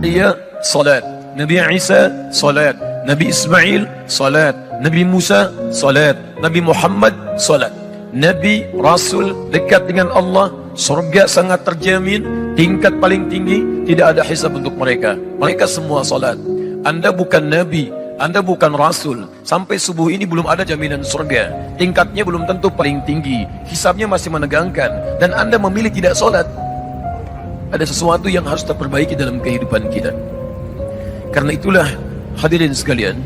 Zakaria salat, Nabi Isa salat, Nabi Ismail salat, Nabi Musa salat, Nabi Muhammad salat. Nabi, Rasul dekat dengan Allah, surga sangat terjamin, tingkat paling tinggi, tidak ada hisab untuk mereka. Mereka semua salat. Anda bukan Nabi, Anda bukan Rasul, sampai subuh ini belum ada jaminan surga. Tingkatnya belum tentu paling tinggi, hisabnya masih menegangkan, dan Anda memilih tidak salat. Ada sesuatu yang harus terperbaiki dalam kehidupan kita. Karena itulah hadirin sekalian,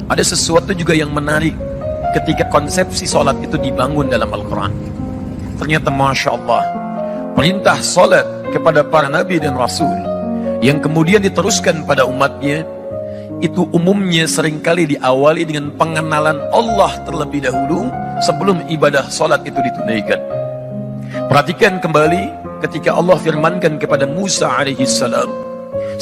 ada sesuatu juga yang menarik ketika konsepsi salat itu dibangun dalam Al-Quran. Ternyata Masya Allah, perintah salat kepada para nabi dan rasul yang kemudian diteruskan pada umatnya, itu umumnya seringkali diawali dengan pengenalan Allah terlebih dahulu sebelum ibadah salat itu ditunaikan. Perhatikan kembali ketika Allah firmankan kepada Musa alaihissalam,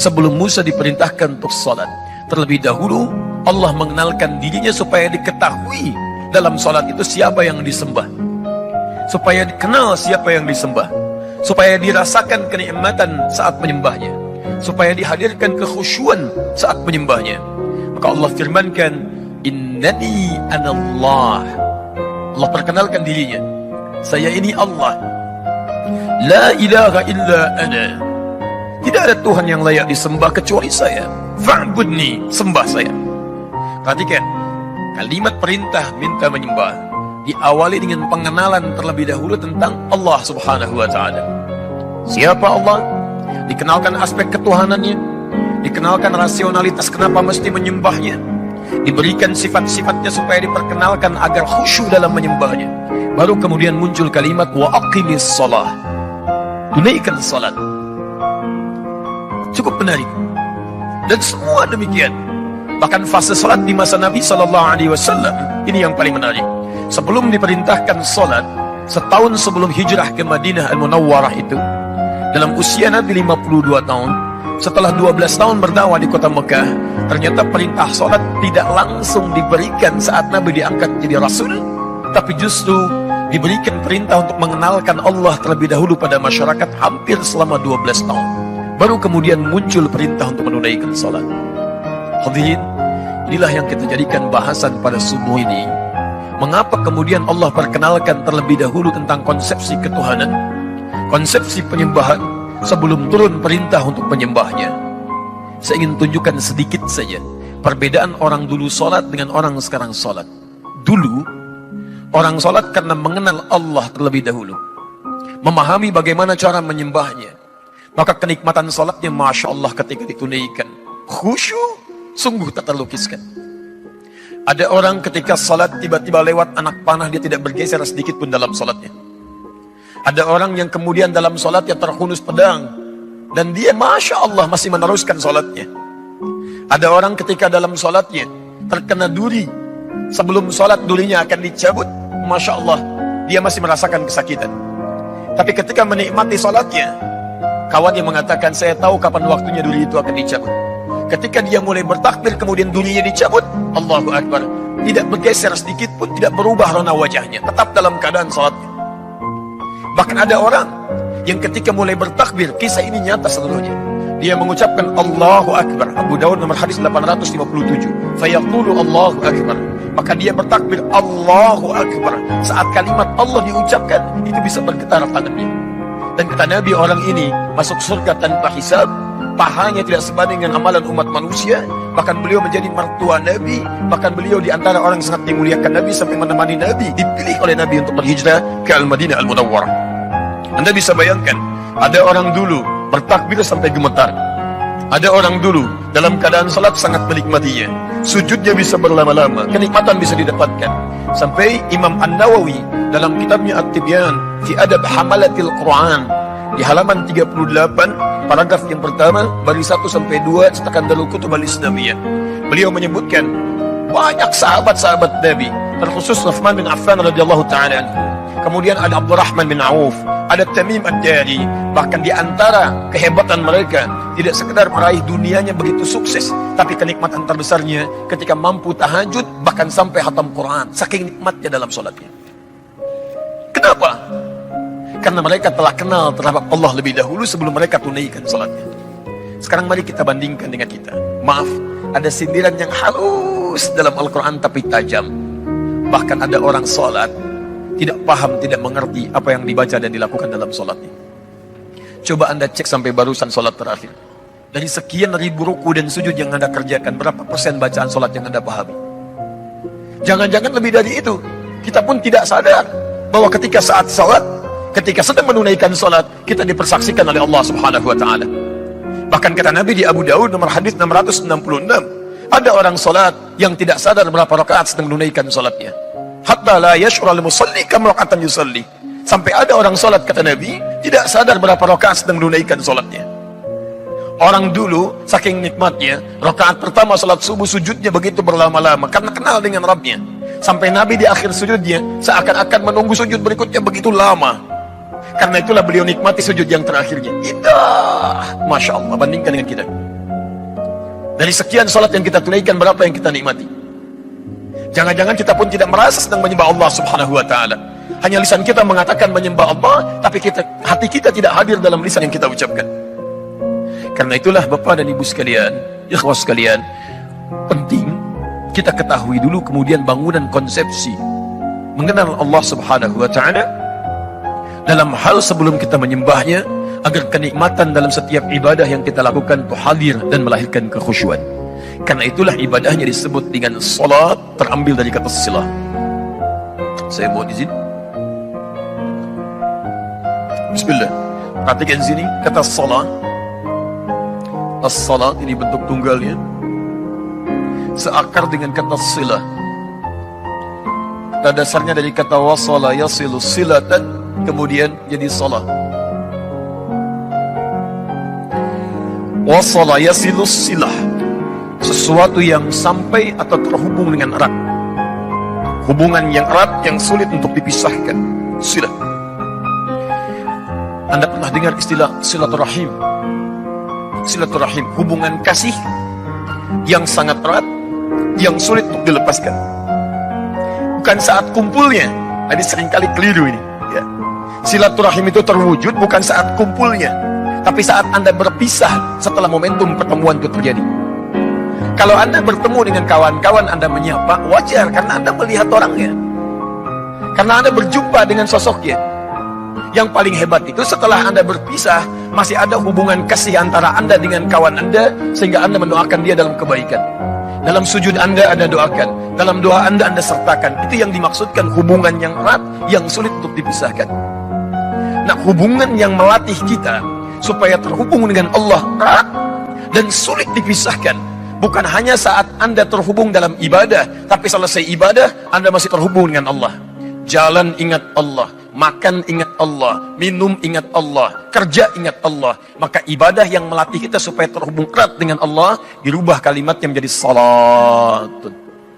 sebelum Musa diperintahkan untuk salat, terlebih dahulu Allah mengenalkan dirinya supaya diketahui dalam salat itu siapa yang disembah, supaya dikenal siapa yang disembah, supaya dirasakan kenikmatan saat menyembahnya, supaya dihadirkan kekhusyuan saat menyembahnya. Maka Allah firmankan, innani anallah. Allah perkenalkan dirinya, saya ini Allah, la ilaha illa ana, tidak ada Tuhan yang layak disembah kecuali saya, fa'budni, sembah saya. Perhatikan, kalimat perintah minta menyembah diawali dengan pengenalan terlebih dahulu tentang Allah subhanahu wa ta'ala. Siapa Allah? Dikenalkan aspek ketuhanannya, dikenalkan rasionalitas kenapa mesti menyembahnya, diberikan sifat-sifatnya supaya diperkenalkan agar khusyuk dalam menyembahnya. Baru kemudian muncul kalimat wa aqimis shalah, tunaikan salat. Cukup menarik. Dan semua demikian. Bahkan fase salat di masa Nabi SAW, ini yang paling menarik. Sebelum diperintahkan salat, setahun sebelum hijrah ke Madinah Al-Munawwarah itu, dalam usia Nabi 52 tahun, setelah 12 tahun berdakwah di kota Mekah, ternyata perintah salat tidak langsung diberikan saat Nabi diangkat jadi Rasul, tapi justru diberikan perintah untuk mengenalkan Allah terlebih dahulu pada masyarakat hampir selama 12 tahun. Baru kemudian muncul perintah untuk menunaikan salat. Hadirin, inilah yang kita jadikan bahasan pada subuh ini. Mengapa kemudian Allah perkenalkan terlebih dahulu tentang konsepsi ketuhanan, konsepsi penyembahan, sebelum turun perintah untuk penyembahnya. Saya ingin tunjukkan sedikit saja perbedaan orang dulu salat dengan orang sekarang salat. Dulu, orang salat karena mengenal Allah terlebih dahulu, memahami bagaimana cara menyembahnya, maka kenikmatan salatnya Masya Allah ketika ditunaikan, khusyuk, sungguh tak terlukiskan. Ada orang ketika salat tiba-tiba lewat anak panah, dia tidak bergeser sedikit pun dalam salatnya. Ada orang yang kemudian dalam salatnya terhunus pedang, dan dia Masya Allah masih meneruskan salatnya. Ada orang ketika dalam salatnya terkena duri, sebelum salat durinya akan dicabut, Masya Allah dia masih merasakan kesakitan. Tapi ketika menikmati salatnya, kawannya mengatakan, saya tahu kapan waktunya duri itu akan dicabut. Ketika dia mulai bertakbir kemudian durinya dicabut, Allahu Akbar, tidak bergeser sedikit pun, tidak berubah rona wajahnya, tetap dalam keadaan salatnya. Bahkan ada orang yang ketika mulai bertakbir, kisah ini nyata seluruhnya, dia mengucapkan Allahu Akbar. Abu Dawud nomor hadis 857. Fayaqulu Allahu Akbar, maka dia bertakbir Allahu Akbar. Saat kalimat Allah diucapkan, itu bisa bergetar tangannya. Dan kata Nabi, orang ini masuk surga tanpa hisab, pahanya tidak sebanding dengan amalan umat manusia. Bahkan beliau menjadi mertua Nabi, bahkan beliau diantara orang yang sangat dimuliakan Nabi, sampai menemani Nabi, dipilih oleh Nabi untuk berhijrah ke Al-Madinah Al-Munawwarah. Anda bisa bayangkan, ada orang dulu bertakbir sampai gemetar, ada orang dulu dalam keadaan salat sangat menikmatinya, sujudnya bisa berlama-lama, kenikmatan bisa didapatkan. Sampai Imam An-Nawawi dalam kitabnya At-Tibyan fi Adab Hamalatil Quran, di halaman 38 paragraf yang pertama baris 1 sampai 2 cetakan Darul Kutub Al-Islamiyah, beliau menyebutkan banyak sahabat-sahabat Nabi, terkhusus Utsman bin Affan radhiyallahu taala anhu, kemudian ada Abdurrahman bin Auf, ada Tamim Ad-Dari. Bahkan di antara kehebatan mereka tidak sekedar meraih dunianya begitu sukses, tapi kenikmatan terbesarnya ketika mampu tahajud, bahkan sampai khatam Quran, saking nikmatnya dalam sholatnya. Kenapa? Karena mereka telah kenal terhadap Allah lebih dahulu sebelum mereka tunaikan sholatnya. Sekarang mari kita bandingkan dengan kita. Maaf, ada sindiran yang halus dalam Al-Quran tapi tajam. Bahkan ada orang sholat tidak paham, tidak mengerti apa yang dibaca dan dilakukan dalam sholatnya. Coba Anda cek sampai barusan sholat terakhir. Dari sekian ribu ruku dan sujud yang Anda kerjakan, berapa persen bacaan sholat yang Anda pahami? Jangan-jangan lebih dari itu. Kita pun tidak sadar bahwa ketika saat sholat, ketika sedang menunaikan sholat, kita dipersaksikan oleh Allah Subhanahu wa Ta'ala. Bahkan kata Nabi di Abu Daud nomor hadis 666, ada orang sholat yang tidak sadar berapa rakaat sedang menunaikan sholatnya. Hatta la yash'ura al-musalli kam raka'atan yusalli. Sampai ada orang sholat, kata Nabi, tidak sadar berapa rakaat sedang menunaikan sholatnya. Orang dulu, saking nikmatnya, rakaat pertama sholat subuh sujudnya begitu berlama-lama, karena kenal dengan Rabbnya. Sampai Nabi di akhir sujudnya, seakan-akan menunggu sujud berikutnya begitu lama. Karena itulah beliau nikmati sujud yang terakhirnya. Indah! Masya Allah, bandingkan dengan kita. Dari sekian sholat yang kita tunaikan, berapa yang kita nikmati? Jangan-jangan kita pun tidak merasa sedang menyembah Allah Subhanahu wa Ta'ala. Hanya lisan kita mengatakan menyembah Allah, tapi hati kita tidak hadir dalam lisan yang kita ucapkan. Karena itulah Bapak dan Ibu sekalian, ikhwah sekalian, penting kita ketahui dulu kemudian bangunan konsepsi mengenal Allah Subhanahu wa Ta'ala dalam hal sebelum kita menyembahnya, agar kenikmatan dalam setiap ibadah yang kita lakukan itu hadir dan melahirkan kekhusyuan. Karena itulah ibadahnya disebut dengan salat, terambil dari kata silah. Saya mohon izin. Bismillah. Perhatikan sini kata salat. As-salat ini bentuk tunggalnya, seakar dengan kata silah. Kata dasarnya dari kata wasala yasilu silatan, kemudian jadi salat. Wasala yasilu silah, sesuatu yang sampai atau terhubung dengan erat, hubungan yang erat yang sulit untuk dipisahkan. Silah. Anda pernah dengar istilah silaturahim? Silaturahim, hubungan kasih yang sangat erat, yang sulit untuk dilepaskan. Bukan saat kumpulnya, ini seringkali keliru ini. Ya. Silaturahim itu terwujud bukan saat kumpulnya, tapi saat Anda berpisah setelah momentum pertemuan itu terjadi. Kalau Anda bertemu dengan kawan-kawan, Anda menyapa, wajar karena Anda melihat orangnya, karena Anda berjumpa dengan sosoknya. Yang paling hebat itu setelah Anda berpisah, masih ada hubungan kasih antara Anda dengan kawan Anda, sehingga Anda mendoakan dia dalam kebaikan. Dalam sujud Anda doakan, dalam doa Anda sertakan. Itu yang dimaksudkan hubungan yang erat, yang sulit untuk dipisahkan. Nah, hubungan yang melatih kita supaya terhubung dengan Allah erat dan sulit dipisahkan, bukan hanya saat Anda terhubung dalam ibadah, tapi selesai ibadah Anda masih terhubung dengan Allah. Jalan ingat Allah, makan ingat Allah, minum ingat Allah, kerja ingat Allah. Maka ibadah yang melatih kita supaya terhubung erat dengan Allah, dirubah kalimatnya menjadi salatun.